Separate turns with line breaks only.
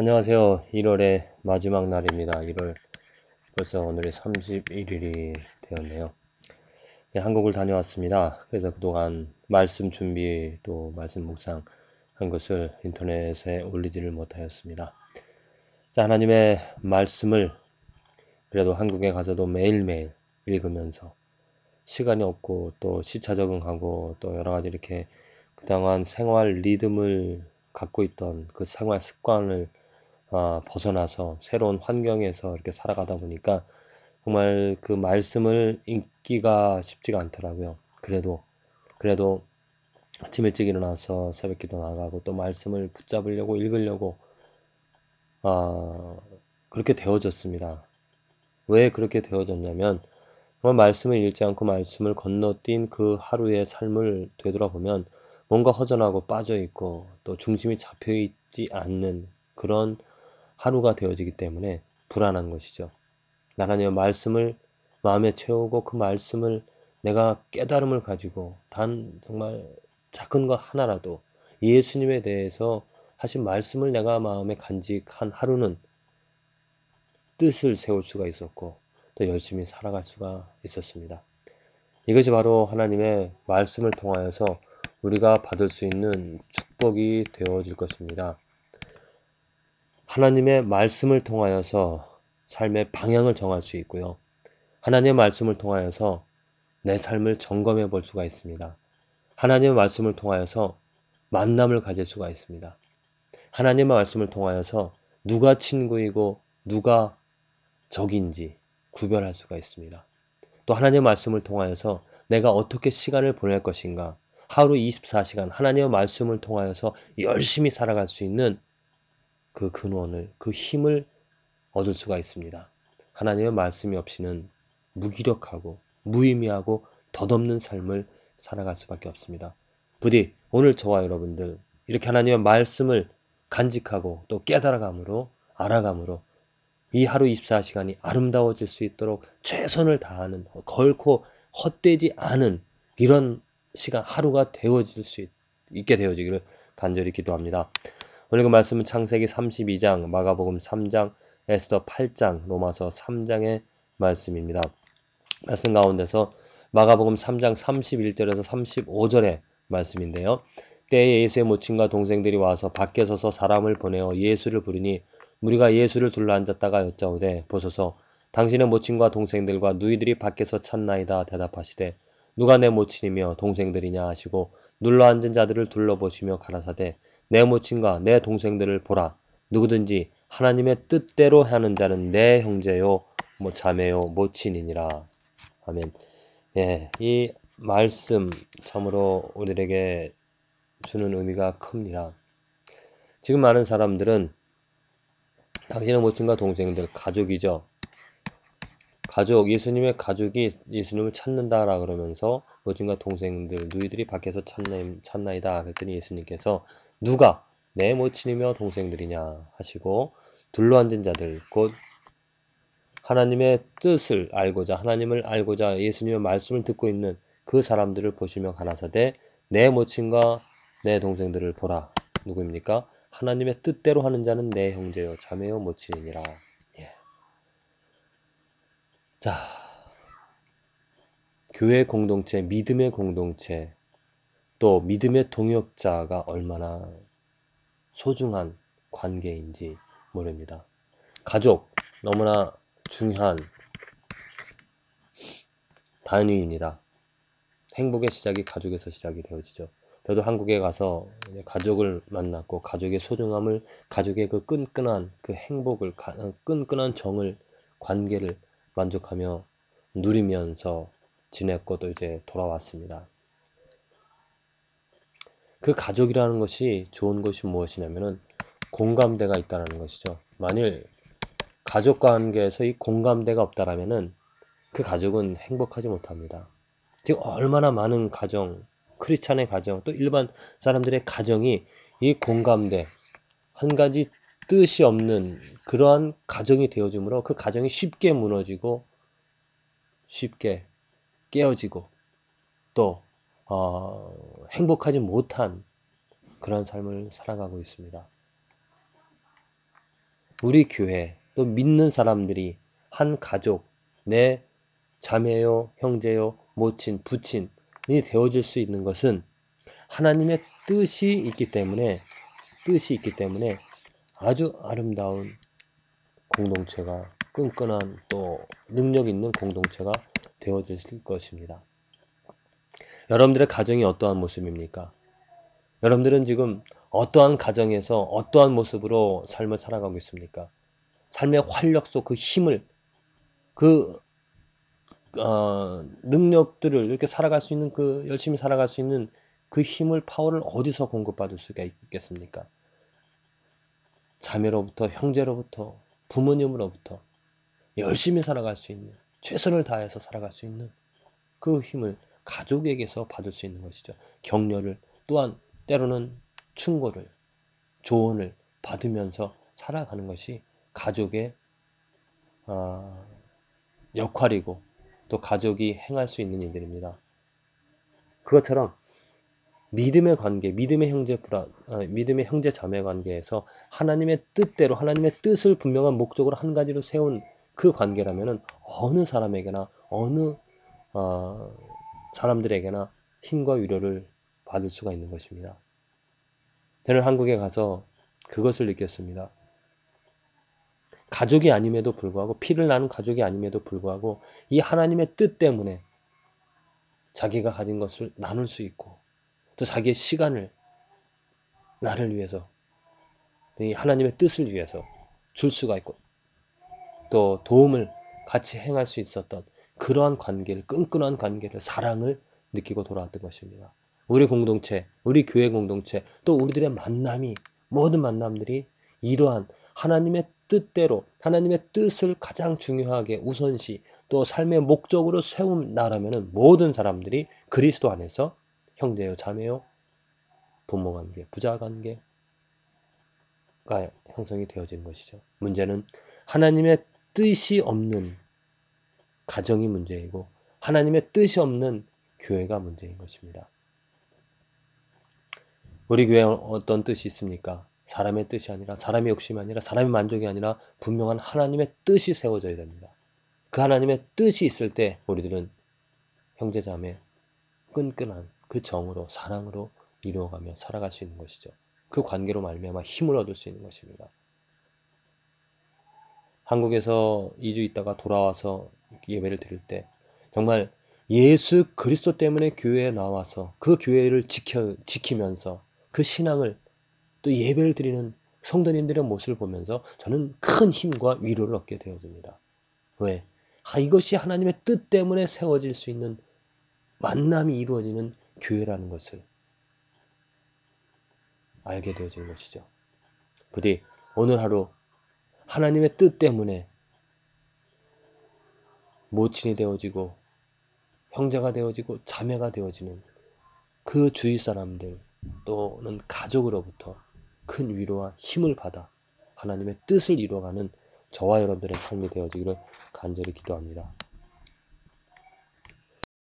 안녕하세요. 1월의 마지막 날입니다. 1월 벌써 오늘이 31일이 되었네요. 네, 한국을 다녀왔습니다. 그래서 그동안 말씀 준비 또 말씀 묵상 한 것을 인터넷에 올리지를 못하였습니다. 자, 하나님의 말씀을 그래도 한국에 가서도 매일매일 읽으면서 시간이 없고 또 시차 적응하고 또 여러 가지 이렇게 그동안 생활 리듬을 갖고 있던 그 생활 습관을 벗어나서 새로운 환경에서 이렇게 살아가다 보니까 정말 그 말씀을 읽기가 쉽지가 않더라고요. 그래도 아침 일찍 일어나서 새벽 기도 나가고 또 말씀을 붙잡으려고 읽으려고 아, 그렇게 되어졌습니다. 왜 그렇게 되어졌냐면 정말 말씀을 읽지 않고 말씀을 건너뛴 그 하루의 삶을 되돌아보면 뭔가 허전하고 빠져있고 또 중심이 잡혀있지 않는 그런 하루가 되어지기 때문에 불안한 것이죠. 하나님의 말씀을 마음에 채우고 그 말씀을 내가 깨달음을 가지고 단 정말 작은 것 하나라도 예수님에 대해서 하신 말씀을 내가 마음에 간직한 하루는 뜻을 세울 수가 있었고 또 열심히 살아갈 수가 있었습니다. 이것이 바로 하나님의 말씀을 통하여서 우리가 받을 수 있는 축복이 되어질 것입니다. 하나님의 말씀을 통하여서 삶의 방향을 정할 수 있고요. 하나님의 말씀을 통하여서 내 삶을 점검해 볼 수가 있습니다. 하나님의 말씀을 통하여서 만남을 가질 수가 있습니다. 하나님의 말씀을 통하여서 누가 친구이고 누가 적인지 구별할 수가 있습니다. 또 하나님의 말씀을 통하여서 내가 어떻게 시간을 보낼 것인가, 하루 24시간 하나님의 말씀을 통하여서 열심히 살아갈 수 있는 그 근원을, 그 힘을 얻을 수가 있습니다. 하나님의 말씀이 없이는 무기력하고 무의미하고 덧없는 삶을 살아갈 수밖에 없습니다. 부디 오늘 저와 여러분들 이렇게 하나님의 말씀을 간직하고 또 깨달아감으로 알아감으로 이 하루 24시간이 아름다워질 수 있도록 최선을 다하는 결코 헛되지 않은 이런 시간 하루가 되어질 수 있게 되어지기를 간절히 기도합니다. 오늘 그 말씀은 창세기 32장, 마가복음 3장, 에스더 8장, 로마서 3장의 말씀입니다. 말씀 가운데서 마가복음 3장 31절에서 35절의 말씀인데요. 때에 예수의 모친과 동생들이 와서 밖에 서서 사람을 보내어 예수를 부르니 무리가 예수를 둘러앉았다가 여짜오되 보소서 당신의 모친과 동생들과 누이들이 밖에서 찾나이다 대답하시되 누가 내 모친이며 동생들이냐 하시고 눌러앉은 자들을 둘러보시며 가라사대 내 모친과 내 동생들을 보라. 누구든지 하나님의 뜻대로 하는 자는 내 형제요 자매요 모친이니라. 아멘. 예, 이 말씀 참으로 우리에게 주는 의미가 큽니다. 지금 많은 사람들은 당신의 모친과 동생들, 가족이죠. 가족, 예수님의 가족이 예수님을 찾는다라 그러면서 모친과 동생들, 누이들이 밖에서 찾나이다 그랬더니 예수님께서 누가 내 모친이며 동생들이냐 하시고 둘러앉은 자들, 곧 하나님의 뜻을 알고자 하나님을 알고자 예수님의 말씀을 듣고 있는 그 사람들을 보시며 가라사대 내 모친과 내 동생들을 보라. 누구입니까? 하나님의 뜻대로 하는 자는 내 형제요 자매요 모친이니라. 예. 자, 교회 공동체, 믿음의 공동체, 또 믿음의 동역자가 얼마나 소중한 관계인지 모릅니다. 가족, 너무나 중요한 단위입니다. 행복의 시작이 가족에서 시작이 되어지죠. 저도 한국에 가서 가족을 만났고 가족의 소중함을, 가족의 그 끈끈한 그 행복을, 끈끈한 정을, 관계를 만족하며 누리면서 지냈고 또 이제 돌아왔습니다. 그 가족이라는 것이 좋은 것이 무엇이냐면은 공감대가 있다는 것이죠. 만일 가족 관계에서 이 공감대가 없다라면은 그 가족은 행복하지 못합니다. 지금 얼마나 많은 가정, 크리스찬의 가정, 또 일반 사람들의 가정이 이 공감대, 한 가지 뜻이 없는 그러한 가정이 되어지므로 그 가정이 쉽게 무너지고 쉽게 깨어지고 또 행복하지 못한 그런 삶을 살아가고 있습니다. 우리 교회 또 믿는 사람들이 한 가족, 내 자매요, 형제요, 모친, 부친이 되어질 수 있는 것은 하나님의 뜻이 있기 때문에 아주 아름다운 공동체가, 끈끈한 또 능력 있는 공동체가 되어질 것입니다. 여러분들의 가정이 어떠한 모습입니까? 여러분들은 지금 어떠한 가정에서 어떠한 모습으로 삶을 살아가고 있습니까? 삶의 활력 속 그 힘을, 그 능력들을 이렇게 살아갈 수 있는, 그 열심히 살아갈 수 있는 그 힘을, 파워를 어디서 공급받을 수가 있겠습니까? 자매로부터, 형제로부터, 부모님으로부터 열심히 살아갈 수 있는, 최선을 다해서 살아갈 수 있는 그 힘을 가족에게서 받을 수 있는 것이죠. 격려를, 또한 때로는 충고를, 조언을 받으면서 살아가는 것이 가족의 역할이고 또 가족이 행할 수 있는 일들입니다. 그것처럼 믿음의 관계, 믿음의 형제 자매 관계에서 하나님의 뜻대로, 하나님의 뜻을 분명한 목적으로 한 가지로 세운 그 관계라면은 어느 사람에게나, 어느 사람들에게나 힘과 위로를 받을 수가 있는 것입니다. 저는 한국에 가서 그것을 느꼈습니다. 가족이 아님에도 불구하고, 피를 나눈 가족이 아님에도 불구하고 이 하나님의 뜻 때문에 자기가 가진 것을 나눌 수 있고, 또 자기의 시간을 나를 위해서, 이 하나님의 뜻을 위해서 줄 수가 있고, 또 도움을 같이 행할 수 있었던 그러한 관계를, 끈끈한 관계를, 사랑을 느끼고 돌아왔던 것입니다. 우리 공동체, 우리 교회 공동체, 또 우리들의 만남이, 모든 만남들이 이러한 하나님의 뜻대로, 하나님의 뜻을 가장 중요하게 우선시, 또 삶의 목적으로 세운 나라면은 모든 사람들이 그리스도 안에서 형제요, 자매요, 부모 관계, 부자 관계가 형성이 되어지는 것이죠. 문제는 하나님의 뜻이 없는 가정이 문제이고, 하나님의 뜻이 없는 교회가 문제인 것입니다. 우리 교회에 어떤 뜻이 있습니까? 사람의 뜻이 아니라, 사람의 욕심이 아니라, 사람의 만족이 아니라 분명한 하나님의 뜻이 세워져야 됩니다. 그 하나님의 뜻이 있을 때 우리들은 형제자매 끈끈한 그 정으로, 사랑으로 이루어가며 살아갈 수 있는 것이죠. 그 관계로 말미암아 힘을 얻을 수 있는 것입니다. 한국에서 2주 있다가 돌아와서 예배를 드릴 때 정말 예수 그리스도 때문에 교회에 나와서 그 교회를 지키면서 그 신앙을, 또 예배를 드리는 성도님들의 모습을 보면서 저는 큰 힘과 위로를 얻게 되어집니다. 왜? 이것이 하나님의 뜻 때문에 세워질 수 있는, 만남이 이루어지는 교회라는 것을 알게 되어지는 것이죠. 부디 오늘 하루 하나님의 뜻 때문에 모친이 되어지고 형제가 되어지고 자매가 되어지는 그 주위 사람들, 또는 가족으로부터 큰 위로와 힘을 받아 하나님의 뜻을 이루어가는 저와 여러분들의 삶이 되어지기를 간절히 기도합니다.